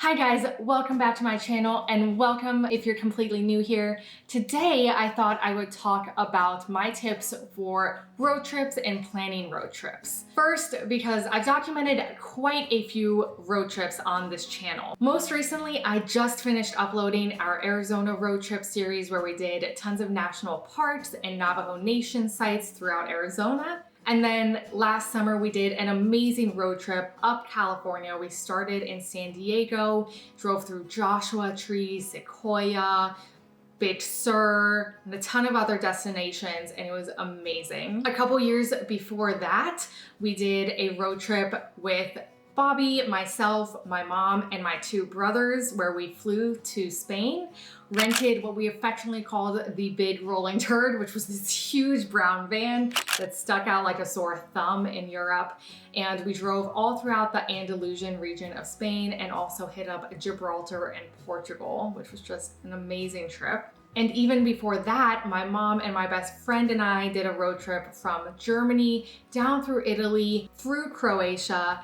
Hi guys, welcome back to my channel and welcome if you're completely new here. Today I thought I would talk about my tips for road trips and planning road trips. First, because I've documented quite a few road trips on this channel. Most recently, I just finished uploading our Arizona road trip series where we did tons of national parks and Navajo Nation sites throughout Arizona. And then last summer we did an amazing road trip up California. We started in San Diego, drove through Joshua Tree, Sequoia, Big Sur, and a ton of other destinations, and it was amazing. A couple years before that, we did a road trip with Bobby, myself, my mom, and my two brothers where we flew to Spain, rented what we affectionately called the Big Rolling Turd, which was this huge brown van that stuck out like a sore thumb in Europe. And we drove all throughout the Andalusian region of Spain and also hit up Gibraltar and Portugal, which was just an amazing trip. And even before that, my mom and my best friend and I did a road trip from Germany down through Italy, through Croatia,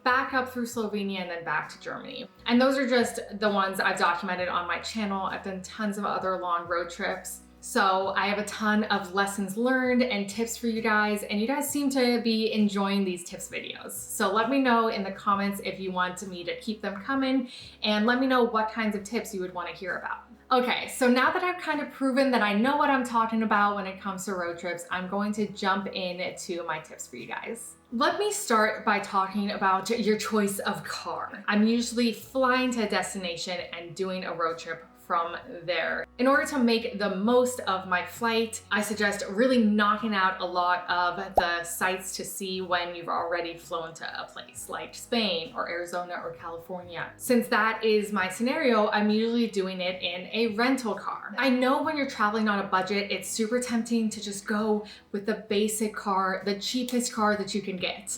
back up through Slovenia, and then back to Germany. And those are just the ones I've documented on my channel. I've done tons of other long road trips. So I have a ton of lessons learned and tips for you guys, and you guys seem to be enjoying these tips videos. So let me know in the comments if you want me to keep them coming, and let me know what kinds of tips you would want to hear about. Okay, so now that I've kind of proven that I know what I'm talking about when it comes to road trips, I'm going to jump into my tips for you guys. Let me start by talking about your choice of car. I'm usually flying to a destination and doing a road trip from there. In order to make the most of my flight, I suggest really knocking out a lot of the sites to see when you've already flown to a place like Spain or Arizona or California. Since that is my scenario, I'm usually doing it in a rental car. I know when you're traveling on a budget, it's super tempting to just go with the basic car, the cheapest car that you can get.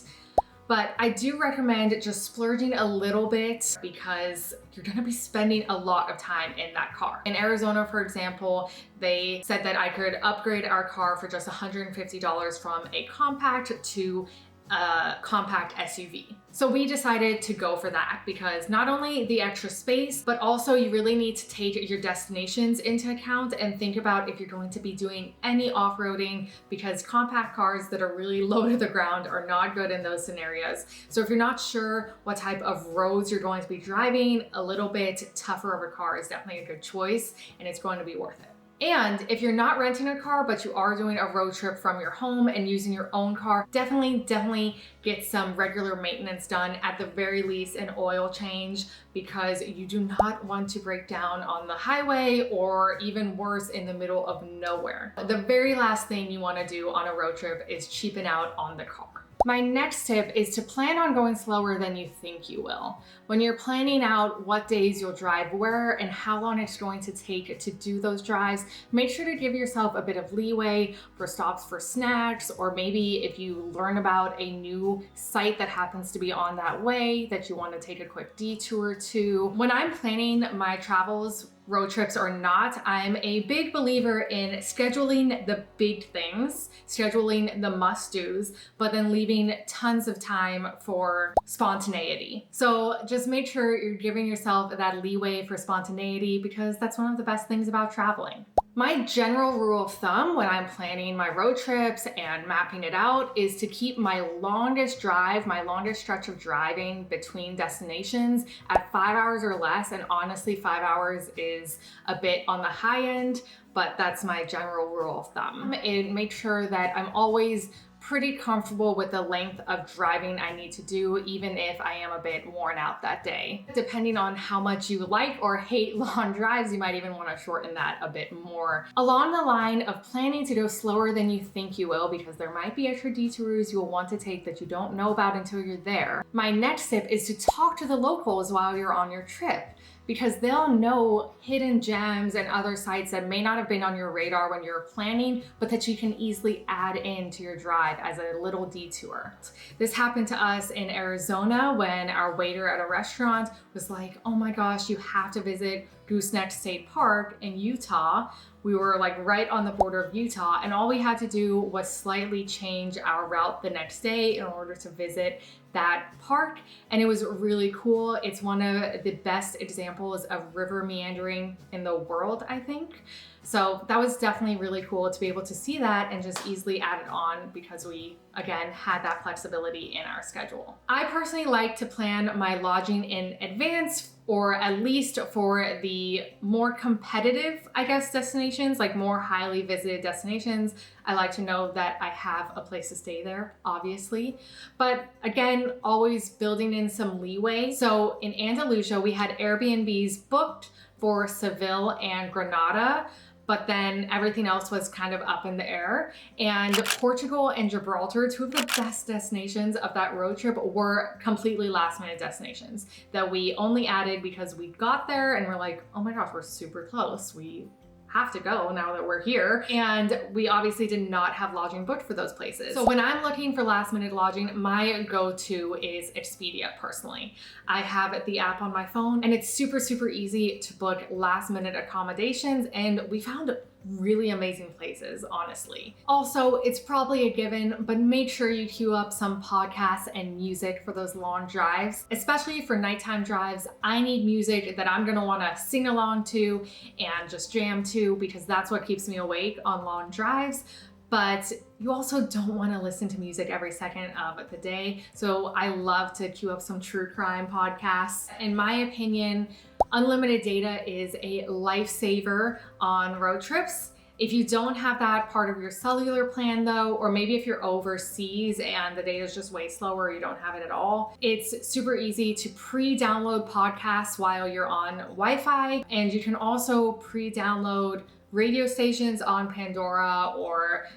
But I do recommend just splurging a little bit because you're gonna be spending a lot of time in that car. In Arizona, for example, they said that I could upgrade our car for just $150 from a compact to a compact SUV. So we decided to go for that because not only the extra space, but also you really need to take your destinations into account and think about if you're going to be doing any off-roading, because compact cars that are really low to the ground are not good in those scenarios. So if you're not sure what type of roads you're going to be driving, a little bit tougher of a car is definitely a good choice, and it's going to be worth it. And if you're not renting a car, but you are doing a road trip from your home and using your own car, definitely get some regular maintenance done, at the very least an oil change, because you do not want to break down on the highway or even worse in the middle of nowhere. The very last thing you want to do on a road trip is cheapen out on the car. My next tip is to plan on going slower than you think you will. When you're planning out what days you'll drive where and how long it's going to take to do those drives, make sure to give yourself a bit of leeway for stops for snacks, or maybe if you learn about a new site that happens to be on that way that you want to take a quick detour to. When I'm planning my travels, road trips or not, I'm a big believer in scheduling the big things, scheduling the must-dos, but then leaving tons of time for spontaneity. So just make sure you're giving yourself that leeway for spontaneity, because that's one of the best things about traveling. My general rule of thumb when I'm planning my road trips and mapping it out is to keep my longest drive, my longest stretch of driving between destinations at 5 hours or less. And honestly, 5 hours is a bit on the high end, but that's my general rule of thumb. And make sure that I'm always pretty comfortable with the length of driving I need to do, even if I am a bit worn out that day. Depending on how much you like or hate long drives, you might even want to shorten that a bit more. Along the line of planning to go slower than you think you will, because there might be extra detours you'll want to take that you don't know about until you're there, my next tip is to talk to the locals while you're on your trip, because they'll know hidden gems and other sites that may not have been on your radar when you're planning, but that you can easily add into your drive as a little detour. This happened to us in Arizona when our waiter at a restaurant was like, oh my gosh, you have to visit Gooseneck State Park in Utah, we were like right on the border of Utah, and all we had to do was slightly change our route the next day in order to visit that park, and it was really cool. It's one of the best examples of river meandering in the world, I think. So that was definitely really cool to be able to see that and just easily add it on because we, again, had that flexibility in our schedule. I personally like to plan my lodging in advance, or at least for the more competitive, I guess, destinations, like more highly visited destinations. I like to know that I have a place to stay there, obviously. But again, always building in some leeway. So in Andalusia, we had Airbnbs booked for Seville and Granada, but then everything else was kind of up in the air. And Portugal and Gibraltar, two of the best destinations of that road trip, were completely last minute destinations that we only added because we got there and we're like, oh my gosh, we're super close. We have to go now that we're here. And we obviously did not have lodging booked for those places. So when I'm looking for last minute lodging, my go-to is Expedia personally. I have the app on my phone and it's super, super easy to book last minute accommodations, and we found really amazing places, honestly. Also, it's probably a given, but make sure you queue up some podcasts and music for those long drives, especially for nighttime drives. I need music that I'm gonna wanna sing along to and just jam to, because that's what keeps me awake on long drives. But you also don't want to listen to music every second of the day. So I love to queue up some true crime podcasts. In my opinion, unlimited data is a lifesaver on road trips. If you don't have that part of your cellular plan though, or maybe if you're overseas and the data is just way slower, or you don't have it at all, it's super easy to pre-download podcasts while you're on Wi-Fi. And you can also pre-download radio stations on Pandora, or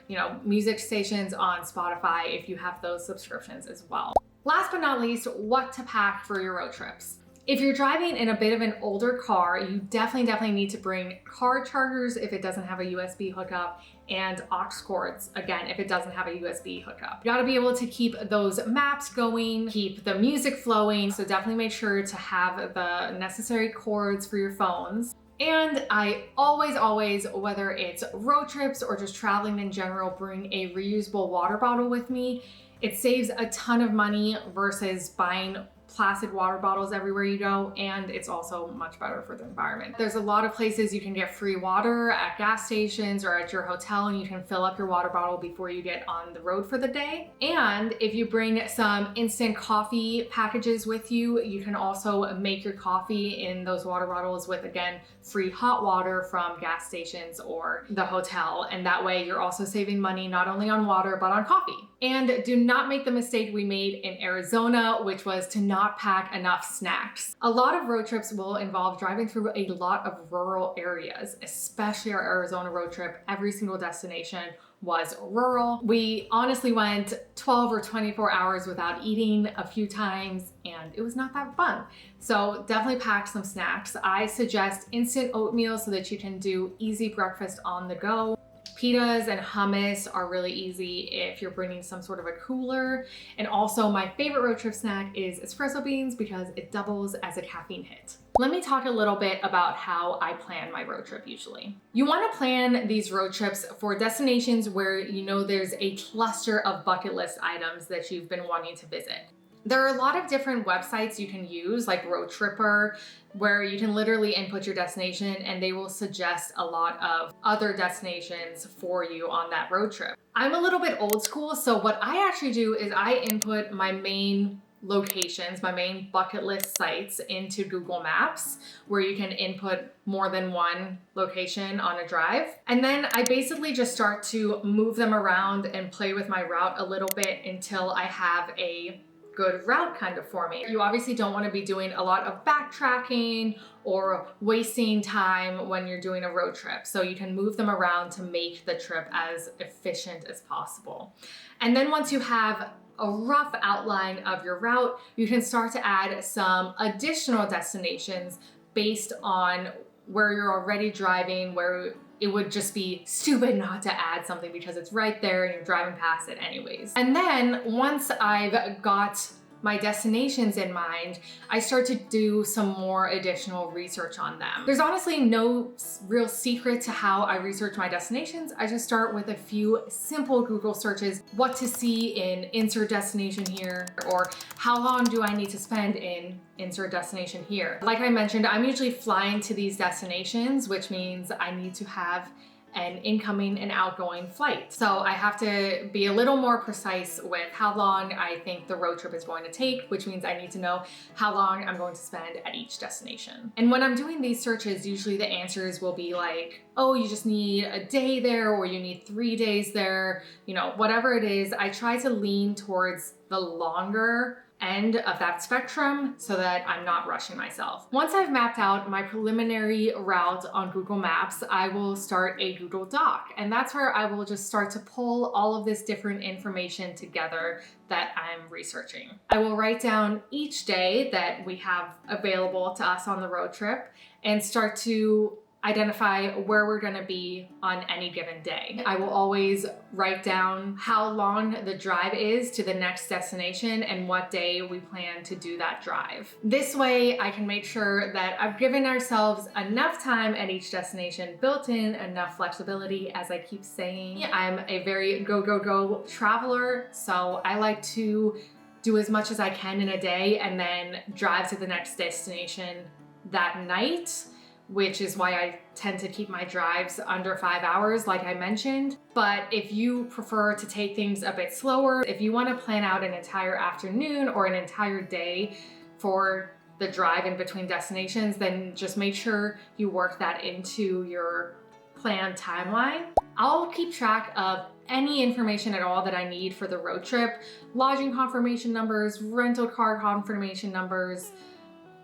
music stations on Spotify if you have those subscriptions as well. Last but not least, what to pack for your road trips. If you're driving in a bit of an older car, you definitely need to bring car chargers if it doesn't have a USB hookup, and aux cords, again, if it doesn't have a USB hookup. You gotta be able to keep those maps going, keep the music flowing, so definitely make sure to have the necessary cords for your phones. And I always, whether it's road trips or just traveling in general, bring a reusable water bottle with me. It saves a ton of money versus buying plastic water bottles everywhere you go, and it's also much better for the environment. There's a lot of places you can get free water at gas stations or at your hotel, and you can fill up your water bottle before you get on the road for the day. And if you bring some instant coffee packages with you, you can also make your coffee in those water bottles with, again, free hot water from gas stations or the hotel. And that way you're also saving money not only on water, but on coffee. And do not make the mistake we made in Arizona, which was to not pack enough snacks. A lot of road trips will involve driving through a lot of rural areas, especially our Arizona road trip. Every single destination was rural. We honestly went 12 or 24 hours without eating a few times, and it was not that fun. So definitely pack some snacks. I suggest instant oatmeal so that you can do easy breakfast on the go. Pitas and hummus are really easy if you're bringing some sort of a cooler. And also my favorite road trip snack is espresso beans because it doubles as a caffeine hit. Let me talk a little bit about how I plan my road trip usually. You want to plan these road trips for destinations where you know there's a cluster of bucket list items that you've been wanting to visit. There are a lot of different websites you can use, like Road Tripper, where you can literally input your destination and they will suggest a lot of other destinations for you on that road trip. I'm a little bit old school, so what I actually do is I input my main locations, my main bucket list sites into Google Maps, where you can input more than one location on a drive. And then I basically just start to move them around and play with my route a little bit until I have a good route kind of for me. You obviously don't want to be doing a lot of backtracking or wasting time when you're doing a road trip. So you can move them around to make the trip as efficient as possible. And then once you have a rough outline of your route, you can start to add some additional destinations based on where you're already driving, where it would just be stupid not to add something because it's right there and you're driving past it anyways. And then once I've got my destinations in mind, I start to do some more additional research on them. There's honestly no real secret to how I research my destinations. I just start with a few simple Google searches: what to see in insert destination here, or how long do I need to spend in insert destination here. Like I mentioned, I'm usually flying to these destinations, which means I need to have an incoming and outgoing flight. So I have to be a little more precise with how long I think the road trip is going to take, which means I need to know how long I'm going to spend at each destination. And when I'm doing these searches, usually the answers will be like, oh, you just need a day there, or you need 3 days there, you know, whatever it is. I try to lean towards the longer end of that spectrum so that I'm not rushing myself. Once I've mapped out my preliminary route on Google Maps, I will start a Google Doc, and that's where I will just start to pull all of this different information together that I'm researching. I will write down each day that we have available to us on the road trip and start to identify where we're gonna be on any given day. I will always write down how long the drive is to the next destination and what day we plan to do that drive. This way I can make sure that I've given ourselves enough time at each destination, built in enough flexibility. As I keep saying, I'm a very go, go, go traveler, so I like to do as much as I can in a day and then drive to the next destination that night, which is why I tend to keep my drives under 5 hours, like I mentioned. But if you prefer to take things a bit slower, if you want to plan out an entire afternoon or an entire day for the drive in between destinations, then just make sure you work that into your planned timeline. I'll keep track of any information at all that I need for the road trip: lodging confirmation numbers, rental car confirmation numbers,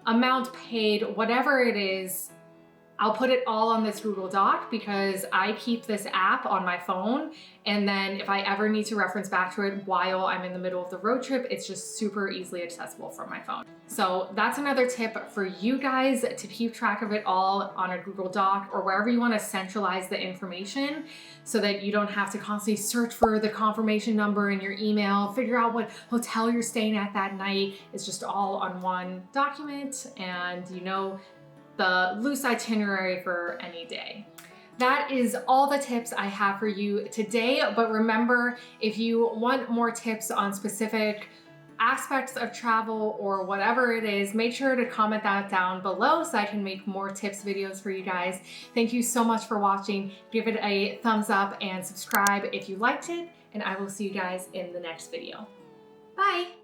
amount paid, whatever it is. I'll put it all on this Google Doc because I keep this app on my phone, and then if I ever need to reference back to it while I'm in the middle of the road trip, it's just super easily accessible from my phone. So that's another tip for you guys, to keep track of it all on a Google Doc or wherever you want to centralize the information, so that you don't have to constantly search for the confirmation number in your email, figure out what hotel you're staying at that night. It's just all on one document, and you know the loose itinerary for any day. That is all the tips I have for you today. But remember, if you want more tips on specific aspects of travel or whatever it is, make sure to comment that down below so I can make more tips videos for you guys. Thank you so much for watching. Give it a thumbs up and subscribe if you liked it, and I will see you guys in the next video. Bye.